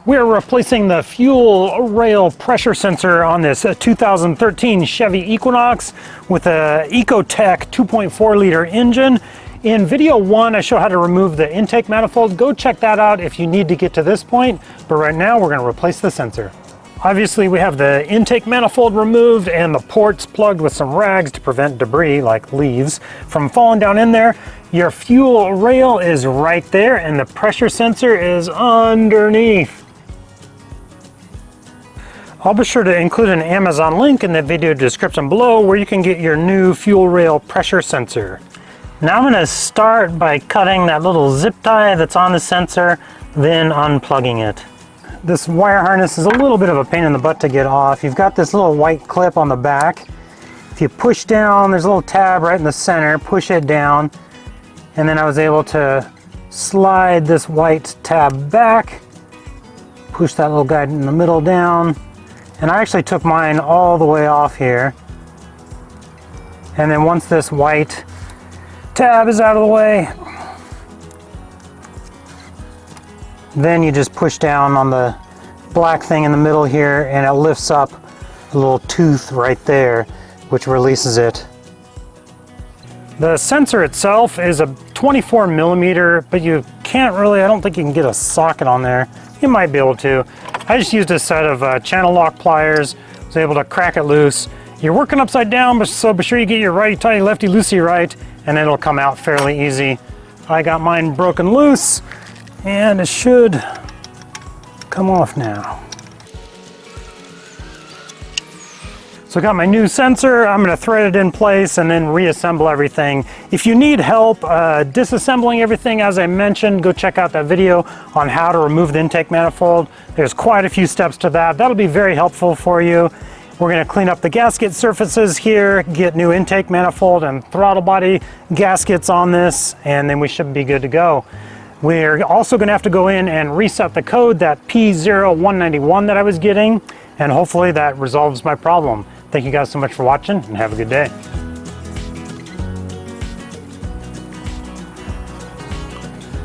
We're replacing the fuel rail pressure sensor on this 2013 Chevy Equinox with a Ecotech 2.4 liter engine. In video 1, I show how to remove the intake manifold. Go check that out if you need to get to this point, but right now we're going to replace the sensor. Obviously we have the intake manifold removed and the ports plugged with some rags to prevent debris like leaves from falling down in there. Your fuel rail is right there and the pressure sensor is underneath. I'll be sure to include an Amazon link in the video description below where you can get your new fuel rail pressure sensor. Now I'm going to start by cutting that little zip tie that's on the sensor, then unplugging it. This wire harness is a little bit of a pain in the butt to get off. You've got this little white clip on the back. If you push down, there's a little tab right in the center, push it down, and then I was able to slide this white tab back, push that little guy in the middle down, and I actually took mine all the way off here. And then once this white tab is out of the way, then you just push down on the black thing in the middle here and it lifts up a little tooth right there, which releases it. The sensor itself is a 24 millimeter, but you can't really, I don't think you can get a socket on there. You might be able to. I just used a set of channel lock pliers, was able to crack it loose. You're working upside down, so be sure you get your righty-tighty, lefty-loosey right, and it'll come out fairly easy. I got mine broken loose, and it should come off now. So I got my new sensor. I'm going to thread it in place and then reassemble everything. If you need help disassembling everything, as I mentioned, go check out that video on how to remove the intake manifold. There's quite a few steps to that. That'll be very helpful for you. We're going to clean up the gasket surfaces here, get new intake manifold and throttle body gaskets on this, and then we should be good to go. We're also going to have to go in and reset the code, that P0191 that I was getting, and hopefully that resolves my problem. Thank you guys so much for watching and have a good day.